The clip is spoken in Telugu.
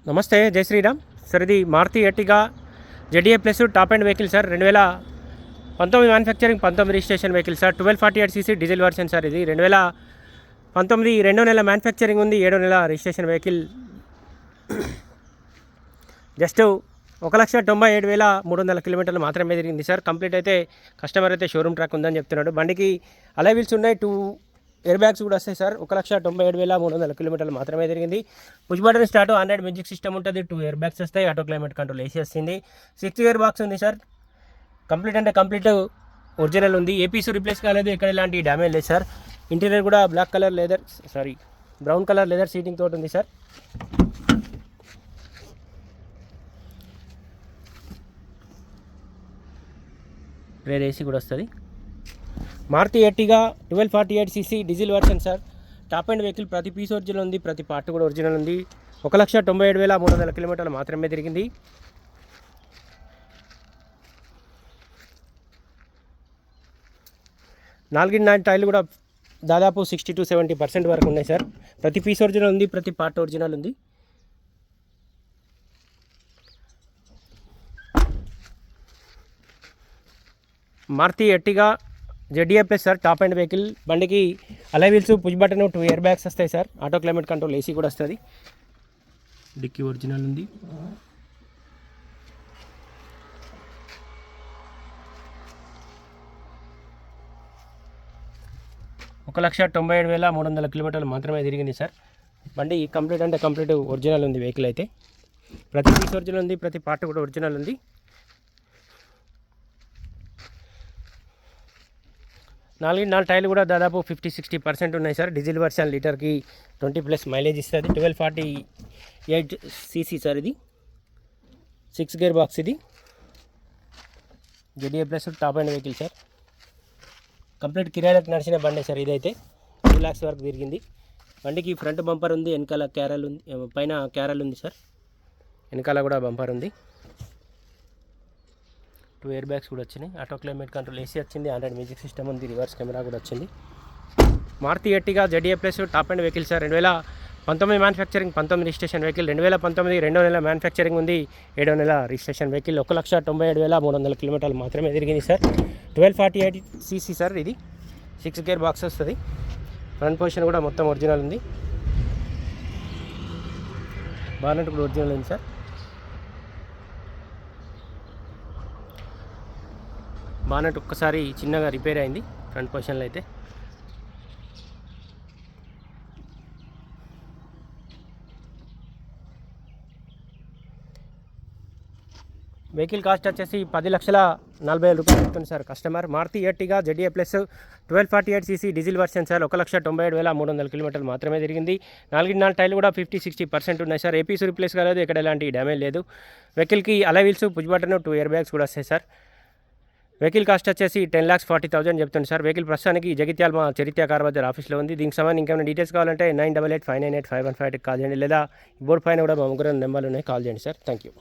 నమస్తే, జై శ్రీరామ్ సార్. ఇది Maruti Ertiga ZDA plus top end vehicle sir. 2019 manufacturing, 19 registration vehicle sir. 1248 cc diesel version sir. ఇది 2019 రెండో నెల మ్యానుఫ్యాక్చరింగ్ ఉంది, 7వ నెల రిజిస్ట్రేషన్ వెహికల్. జస్ట్ 1,97,300 కిలోమీటర్లు మాత్రమే తిరిగింది సార్. కంప్లీట్ అయితే కస్టమర్ అయితే షోరూమ్ ట్రాక్ ఉందని చెప్తున్నాడు. బండికి అలై వీల్స్ ఉన్నాయి, 2 ఎయిర్ బ్యాగ్స్ కూడా వస్తాయి సార్. 1,97,300 కిలోమీటర్లు మాత్రమే తిరిగింది. Push button start, android music system ఉంటుంది, 2 ఎయిర్ బ్యాగ్స్ వస్తాయి, ఆటో క్లైమేట్ కంట్రోల్ ఏసీ వస్తుంది, 6 గేర్ బాక్స్ ఉంది సార్. కంప్లీట్ అంటే కంప్లీట్ ఒరిజినల్ ఉంది. ఏపీస్ రీప్లేస్ కాలేదు, ఎక్కడ ఎలాంటి డ్యామేజ్ లేదు సార్. ఇంటీరియర్ కూడా బ్రౌన్ కలర్ లెదర్ సీటింగ్ తోటి ఉంది సార్. రేర్ ఏసీ కూడా వస్తుంది. Maruti Ertiga 1248 cc diesel version sir. Top end vehicle, ప్రతి పీస్ ఒరిజినల్ ఉంది, ప్రతి పార్ట్ కూడా ఒరిజినల్ ఉంది. 1,97,300 కిలోమీటర్లు మాత్రమే తిరిగింది. నాలుగు టైర్లు కూడా దాదాపు 60 to 70% వరకు ఉన్నాయి సార్. ప్రతి పీస్ ఒరిజినల్ ఉంది, ప్రతి పార్ట్ ఒరిజినల్ ఉంది. Maruti Ertiga ZDA plus sir, top end vehicle. బండికి alloy wheels, push button, 2 air bags వస్తాయి sir. Auto climate control AC కూడా వస్తుంది. డిక్కీ ఒరిజినల్ ఉంది. ఒక 1,97,300 కిలోమీటర్లు మాత్రమే తిరిగింది సార్. బండి కంప్లీట్ అంటే కంప్లీట్ ఒరిజినల్ ఉంది. వెహికల్ అయితే ప్రతి పీస్ ఒరిజినల్ ఉంది, ప్రతి పార్ట్ కూడా ఒరిజినల్ ఉంది. నాలుగు టైర్లు కూడా దాదాపు 50-60% ఉన్నాయి సార్. డీజిల్ వర్షన్ లీటర్కి 20+ మైలేజ్ ఇస్తుంది. 1248 cc సార్. ఇది 6 గేర్ బాక్స్. ఇది ZDA plus top end vehicle sir. Complete కిరాయిలకు నడిచిన బండి సార్. ఇదైతే 2 lakhs వరకు తిరిగింది. బండికి ఫ్రంట్ బంపర్ ఉంది, వెనకాల క్యారల్ ఉంది, పైన క్యారల్ ఉంది సార్. వెనకాల కూడా బంపర్ ఉంది. 2 ఎయిర్ బ్యాగ్స్ కూడా వచ్చినాయి, ఆటో క్లైమేట్ కంట్రోల్ ఏసీ వచ్చింది, ఆండ్రాయిడ్ మ్యూజిక్ సిస్టమ్ ఉంది, రివర్స్ కెమెరా కూడా వచ్చింది. Maruti Ertiga ZDA plus top end vehicle sir. 2019 manufacturing, 19 registration vehicle. 2019 రెండో నెల మ్యానుఫ్యాక్చరింగ్ ఉంది, 7వ నెల రిజిస్ట్రేషన్ వెహికల్. 1,97,300 కిలోమీటర్లు మాత్రమే తిరిగింది సార్. 1248 cc sir. ఇది 6 గేర్ బాక్స్ వస్తుంది. ఫ్రంట్ పొజిషన్ కూడా మొత్తం ఒరిజినల్ ఉంది. బానెట్ కూడా ఒరిజినల్ ఉంది సార్. బానెట్ ఒక్కసారి చిన్నగా రిపేర్ అయింది ఫ్రంట్ పొజిషన్లో అయితే. వెహికల్ కాస్ట్ వచ్చేసి 10,40,000 రూపాయలు చెప్తుంది sir customer. Maruti Ertiga ZDA plus 1248 cc diesel version sir. 1,97,300 కిలోమీటర్లు మాత్రమే తిరిగింది. నాలుగు టైర్లు కూడా 50-60% ఉన్నాయి సార్. ఏపీస్ రీప్లేస్ కాలేదు, ఎక్కడ ఎలాంటి డ్యామేజ్ లేదు. వెహికల్కి అలై wheels, push button, 2 air bags కూడా వస్తాయి సార్. వెహికల్ కాస్ట్ వచ్చేసి 10,40,000 చెప్తుంది సార్. వెహికల్ ప్రస్తుతానికి జగిత్యాల మా చరిత్ర కార్ బజార్ ఆఫీస్లో ఉంది. దీనికి సంబంధించి ఇంకేమైనా డీటెయిల్స్ కావాలంటే 988-598-515 కాల్ చేయండి, లేదా బోర్డు పైన కూడా మా ముగ్గురు నెంబర్లు ఉన్నాయి, కాల్ చేయండి సార్. Thank you.